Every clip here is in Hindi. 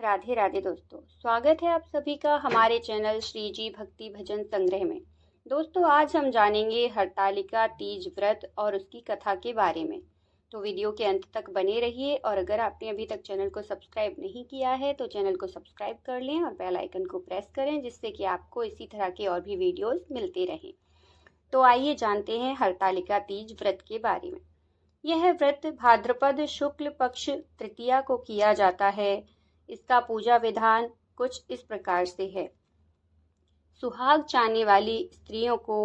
राधे राधे दोस्तों, स्वागत है आप सभी का हमारे चैनल श्री जी भक्ति भजन संग्रह में। दोस्तों, आज हम जानेंगे हरतालिका तीज व्रत और उसकी कथा के बारे में। तो वीडियो के अंत तक बने रहिए और अगर आपने अभी तक चैनल को सब्सक्राइब नहीं किया है तो चैनल को सब्सक्राइब कर लें और बेल आइकन को प्रेस करें, जिससे कि आपको इसी तरह के और भी वीडियोस मिलते रहें। तो आइए जानते हैं हरतालिका तीज व्रत के बारे में। यह व्रत भाद्रपद शुक्ल पक्ष तृतीया को किया जाता है। इसका पूजा विधान कुछ इस प्रकार से है। सुहाग चाहने वाली स्त्रियों को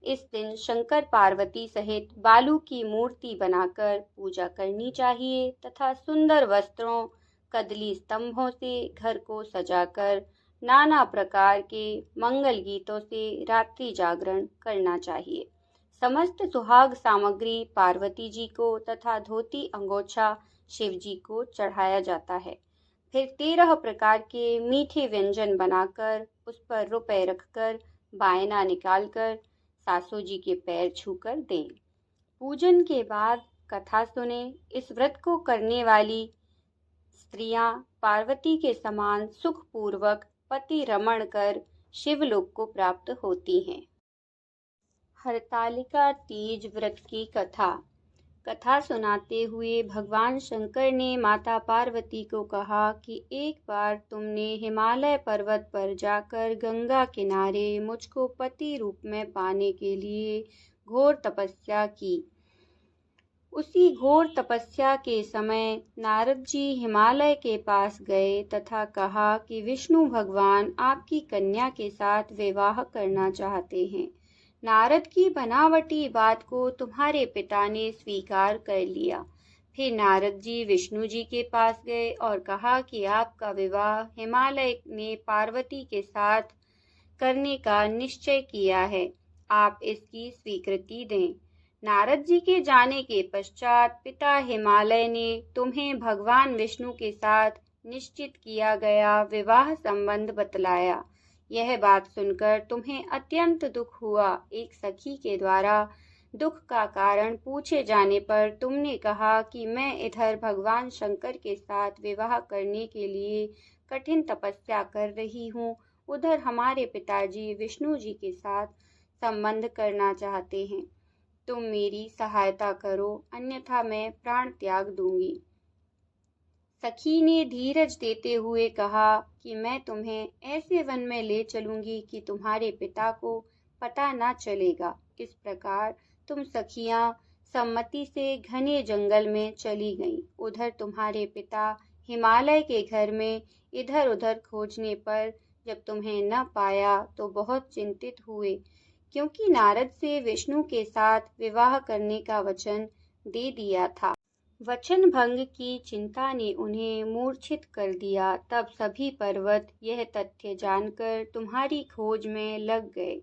इस दिन शंकर पार्वती सहित बालू की मूर्ति बनाकर पूजा करनी चाहिए तथा सुंदर वस्त्रों, कदली स्तंभों से घर को सजाकर नाना प्रकार के मंगल गीतों से रात्रि जागरण करना चाहिए। समस्त सुहाग सामग्री पार्वती जी को तथा धोती अंगोछा शिव जी को चढ़ाया जाता है। फिर 13 प्रकार के मीठे व्यंजन बनाकर उस पर रुपए रखकर बायना निकालकर सासू जी के पैर छूकर दें। पूजन के बाद कथा सुने। इस व्रत को करने वाली स्त्रियां पार्वती के समान सुखपूर्वक पति रमण कर शिवलोक को प्राप्त होती हैं। हरतालिका तीज व्रत की कथा सुनाते हुए भगवान शंकर ने माता पार्वती को कहा कि एक बार तुमने हिमालय पर्वत पर जाकर गंगा किनारे मुझको पति रूप में पाने के लिए घोर तपस्या की। उसी घोर तपस्या के समय नारद जी हिमालय के पास गए तथा कहा कि विष्णु भगवान आपकी कन्या के साथ विवाह करना चाहते हैं। नारद की बनावटी बात को तुम्हारे पिता ने स्वीकार कर लिया। फिर नारद जी विष्णु जी के पास गए और कहा कि आपका विवाह हिमालय ने पार्वती के साथ करने का निश्चय किया है, आप इसकी स्वीकृति दें। नारद जी के जाने के पश्चात पिता हिमालय ने तुम्हें भगवान विष्णु के साथ निश्चित किया गया विवाह संबंध बतलाया। यह बात सुनकर तुम्हें अत्यंत दुख हुआ। एक सखी के द्वारा दुख का कारण पूछे जाने पर तुमने कहा कि मैं इधर भगवान शंकर के साथ विवाह करने के लिए कठिन तपस्या कर रही हूँ, उधर हमारे पिताजी विष्णु जी के साथ संबंध करना चाहते हैं। तुम मेरी सहायता करो, अन्यथा मैं प्राण त्याग दूंगी। सखी ने धीरज देते हुए कहा कि मैं तुम्हें ऐसे वन में ले चलूंगी कि तुम्हारे पिता को पता न चलेगा। इस प्रकार तुम सखियां सम्मति से घने जंगल में चली गईं। उधर तुम्हारे पिता हिमालय के घर में इधर उधर खोजने पर जब तुम्हें न पाया तो बहुत चिंतित हुए, क्योंकि नारद से विष्णु के साथ विवाह करने का वचन दे दिया था। वचन भंग की चिंता ने उन्हें मूर्छित कर दिया। तब सभी पर्वत यह तथ्य जानकर तुम्हारी खोज में लग गए।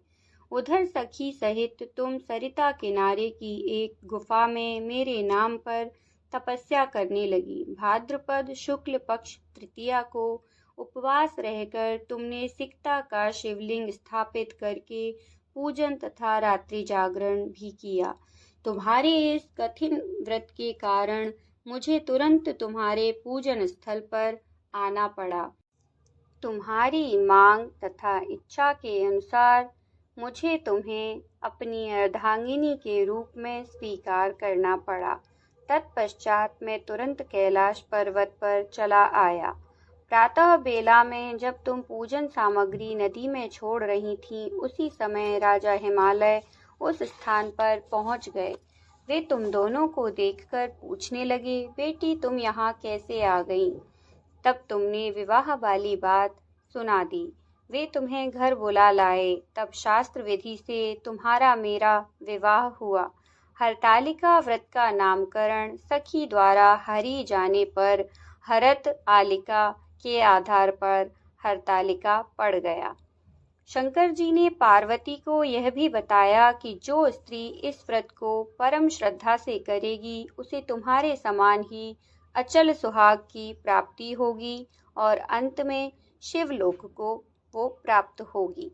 उधर सखी सहित तुम सरिता किनारे की एक गुफा में मेरे नाम पर तपस्या करने लगी। भाद्रपद शुक्ल पक्ष तृतीया को उपवास रहकर तुमने सिकता का शिवलिंग स्थापित करके पूजन तथा रात्रि जागरण भी किया। तुम्हारे इस कठिन व्रत के कारण मुझे तुरंत तुम्हारे पूजन स्थल पर आना पड़ा। तुम्हारी मांग तथा इच्छा के अनुसार मुझे तुम्हें अपनी अर्धांगिनी के रूप में स्वीकार करना पड़ा। तत्पश्चात मैं तुरंत कैलाश पर्वत पर चला आया। प्रातः बेला में जब तुम पूजन सामग्री नदी में छोड़ रही थीं, उसी समय राजा हिमालय उस स्थान पर पहुंच गए। वे तुम दोनों को देखकर पूछने लगे, बेटी तुम यहाँ कैसे आ गई? तब तुमने विवाह वाली बात सुना दी। वे तुम्हें घर बुला लाए। तब शास्त्र विधि से तुम्हारा मेरा विवाह हुआ। हरतालिका व्रत का नामकरण सखी द्वारा हरि जाने पर हरत आलिका के आधार पर हरतालिका पड़ गया। शंकर जी ने पार्वती को यह भी बताया कि जो स्त्री इस व्रत को परम श्रद्धा से करेगी उसे तुम्हारे समान ही अचल सुहाग की प्राप्ति होगी और अंत में शिवलोक को वो प्राप्त होगी।